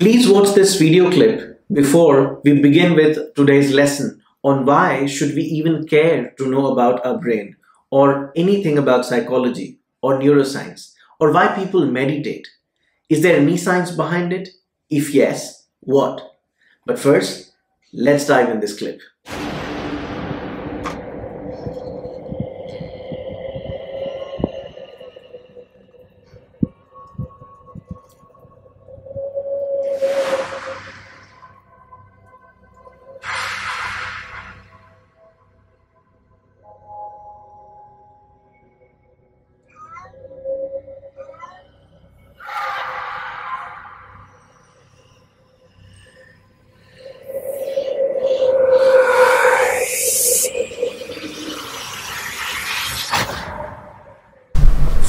Please watch this video clip before we begin with today's lesson on why should we even care to know about our brain or anything about psychology or neuroscience or why people meditate. Is there any science behind it? If yes, what? But first, let's dive in this clip.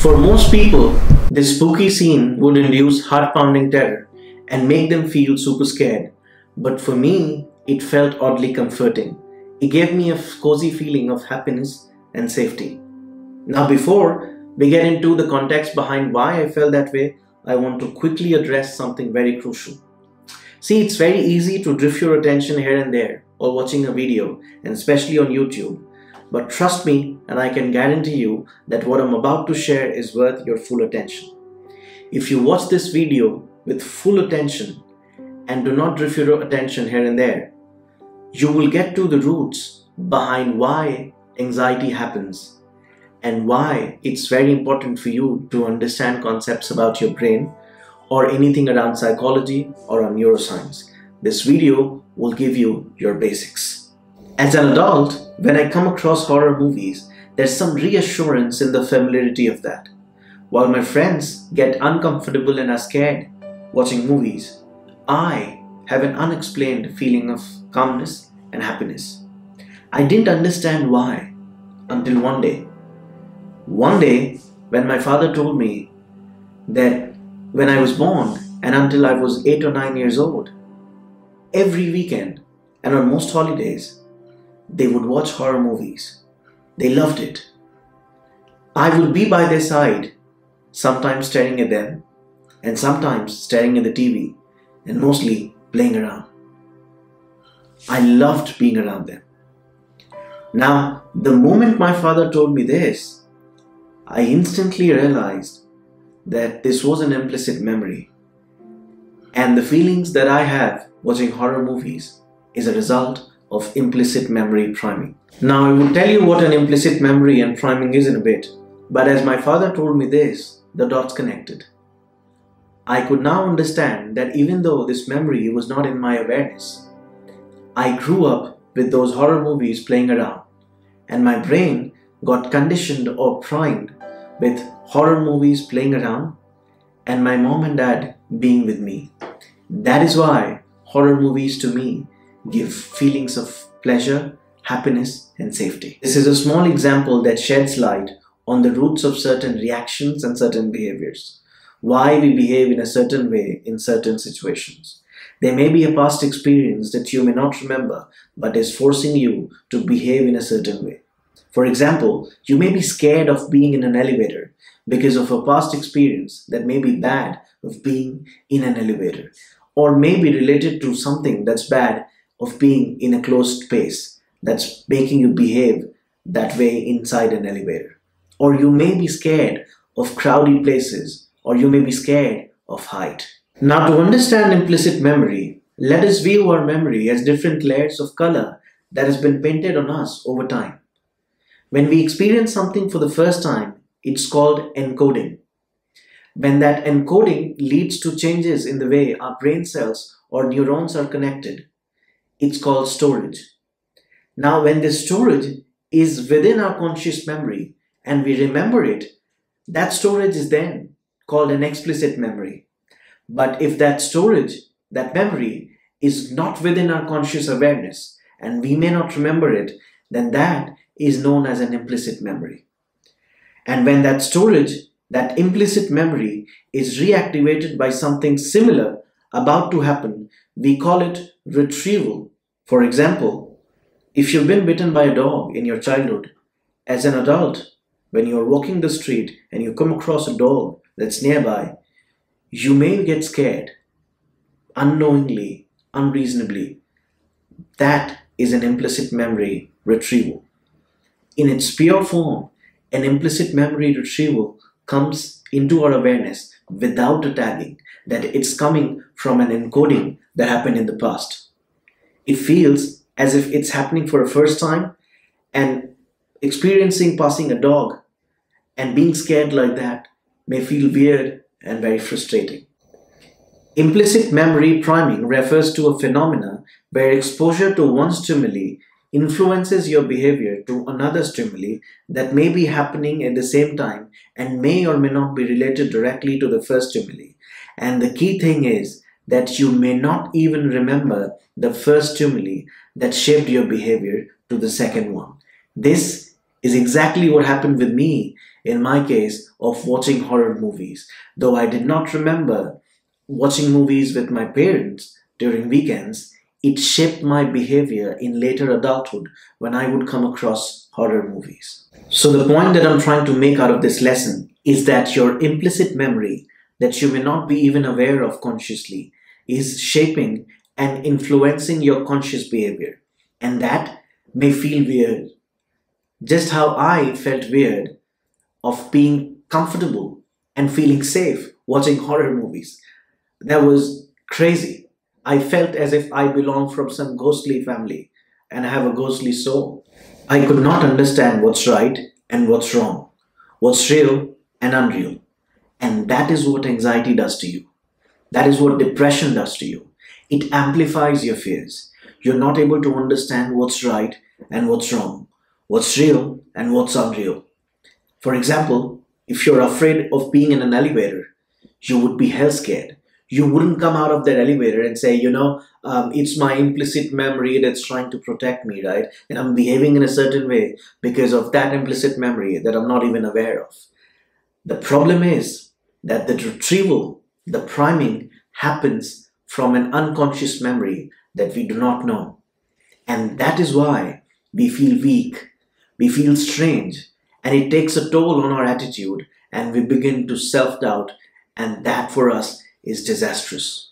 For most people, this spooky scene would induce heart-pounding terror and make them feel super scared. But for me, it felt oddly comforting. It gave me a cozy feeling of happiness and safety. Now before we get into the context behind why I felt that way, I want to quickly address something very crucial. See, it's very easy to drift your attention here and there while watching a video, and especially on YouTube. But trust me, and I can guarantee you that what I'm about to share is worth your full attention. If you watch this video with full attention and do not drift your attention here and there, you will get to the roots behind why anxiety happens and why it's very important for you to understand concepts about your brain or anything around psychology or on neuroscience. This video will give you your basics. As an adult, when I come across horror movies, there's some reassurance in the familiarity of that. While my friends get uncomfortable and are scared watching movies, I have an unexplained feeling of calmness and happiness. I didn't understand why until one day. One day, when my father told me that when I was born and until I was 8 or 9 years old, every weekend and on most holidays, they would watch horror movies. They loved it. I would be by their side, sometimes staring at them, and sometimes staring at the TV, and mostly playing around. I loved being around them. Now, the moment my father told me this, I instantly realized that this was an implicit memory, and the feelings that I have watching horror movies is a result of implicit memory priming. Now I will tell you what an implicit memory and priming is in a bit, but as my father told me this, the dots connected. I could now understand that even though this memory was not in my awareness, I grew up with those horror movies playing around, and my brain got conditioned or primed with horror movies playing around and my mom and dad being with me. That is why horror movies to me give feelings of pleasure, happiness, and safety. This is a small example that sheds light on the roots of certain reactions and certain behaviors. Why we behave in a certain way in certain situations. There may be a past experience that you may not remember but is forcing you to behave in a certain way. For example, you may be scared of being in an elevator because of a past experience that may be bad of being in an elevator, or may be related to something that's bad of being in a closed space that's making you behave that way inside an elevator. Or you may be scared of crowded places, or you may be scared of height. Now, to understand implicit memory, let us view our memory as different layers of color that has been painted on us over time. When we experience something for the first time, it's called encoding. When that encoding leads to changes in the way our brain cells or neurons are connected, it's called storage. Now, when this storage is within our conscious memory and we remember it, that storage is then called an explicit memory. But if that storage, that memory, is not within our conscious awareness and we may not remember it, then that is known as an implicit memory. And when that storage, that implicit memory, is reactivated by something similar about to happen, we call it retrieval. For example, if you've been bitten by a dog in your childhood, as an adult, when you're walking the street and you come across a dog that's nearby, you may get scared. unknowingly, unreasonably. That is an implicit memory retrieval. In its pure form, an implicit memory retrieval comes into our awareness without a tagging, that it's coming from an encoding that happened in the past. It feels as if it's happening for a first time, and experiencing passing a dog and being scared like that may feel weird and very frustrating. Implicit memory priming refers to a phenomena where exposure to one stimuli influences your behavior to another stimuli that may be happening at the same time and may or may not be related directly to the first stimuli. And the key thing is that you may not even remember the first stimuli that shaped your behavior to the second one. This is exactly what happened with me in my case of watching horror movies. Though I did not remember watching movies with my parents during weekends, it shaped my behavior in later adulthood when I would come across horror movies. So, the point that I'm trying to make out of this lesson is that your implicit memory, that you may not be even aware of consciously, is shaping and influencing your conscious behavior. And that may feel weird. Just how I felt weird of being comfortable and feeling safe watching horror movies. That was crazy. I felt as if I belonged from some ghostly family and have a ghostly soul. I could not understand what's right and what's wrong, what's real and unreal. And that is what anxiety does to you. That is what depression does to you. It amplifies your fears. You're not able to understand what's right and what's wrong, what's real and what's unreal. For example, if you're afraid of being in an elevator, you would be hell scared. You wouldn't come out of that elevator and say, it's my implicit memory that's trying to protect me, right? And I'm behaving in a certain way because of that implicit memory that I'm not even aware of. The problem is that the retrieval, the priming, happens from an unconscious memory that we do not know. And that is why we feel weak, we feel strange, and it takes a toll on our attitude, and we begin to self-doubt, and that for us is disastrous.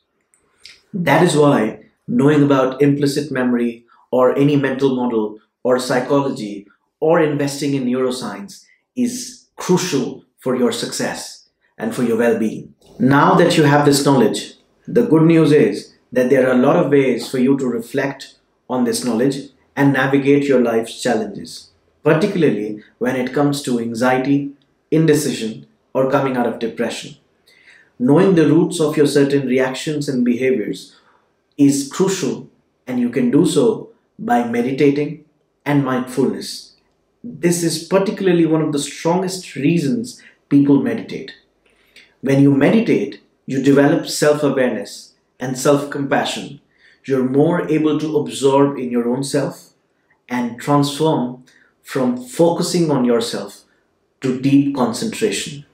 That is why knowing about implicit memory or any mental model or psychology or investing in neuroscience is crucial for your success and for your well-being. Now that you have this knowledge, the good news is that there are a lot of ways for you to reflect on this knowledge and navigate your life's challenges, particularly when it comes to anxiety, indecision, or coming out of depression. Knowing the roots of your certain reactions and behaviors is crucial, and you can do so by meditating and mindfulness. This is particularly one of the strongest reasons people meditate. When you meditate, you develop self-awareness and self-compassion. You're more able to absorb in your own self and transform from focusing on yourself to deep concentration.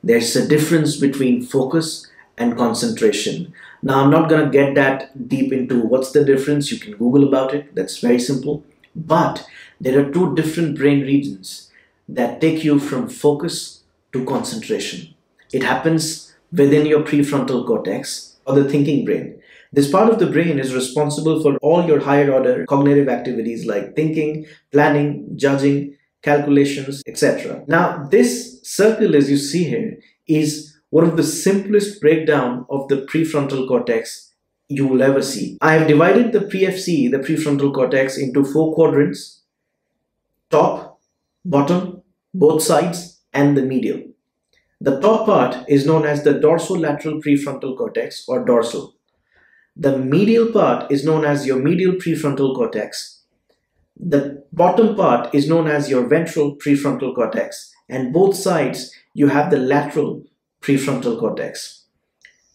There's a difference between focus and concentration. Now, I'm not going to get that deep into what's the difference. You can Google about it. That's very simple. But there are two different brain regions that take you from focus to concentration. It happens within your prefrontal cortex or the thinking brain. This part of the brain is responsible for all your higher order cognitive activities like thinking, planning, judging, calculations, etc. Now, this circle, as you see here, is one of the simplest breakdown of the prefrontal cortex you will ever see. I have divided the PFC, the prefrontal cortex, into 4 quadrants: top, bottom, both sides, and the medial. The top part is known as the dorsolateral prefrontal cortex, or dorsal. The medial part is known as your medial prefrontal cortex. The bottom part is known as your ventral prefrontal cortex, and both sides you have the lateral prefrontal cortex.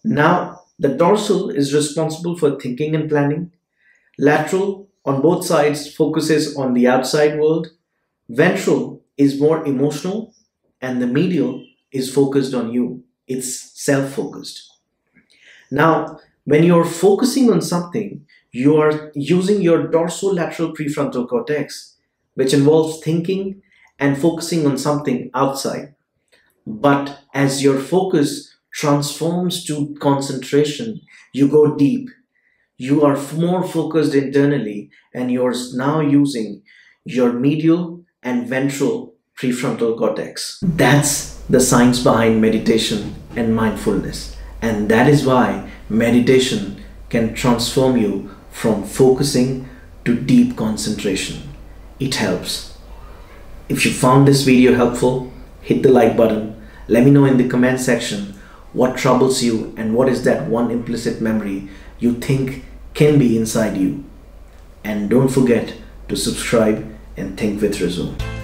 Now, the dorsal is responsible for thinking and planning. Lateral on both sides focuses on the outside world. Ventral is more emotional, and the medial is focused on you. It's self-focused. Now, when you're focusing on something, you are using your dorsolateral prefrontal cortex, which involves thinking and focusing on something outside. But as your focus transforms to concentration. You go deep. You are more focused internally, and you're now using your medial and ventral prefrontal cortex. That's the science behind meditation and mindfulness. And that is why meditation can transform you from focusing to deep concentration. It helps. If you found this video helpful, hit the like button. Let me know in the comment section what troubles you and what is that one implicit memory you think can be inside you. And don't forget to subscribe and think with Razum.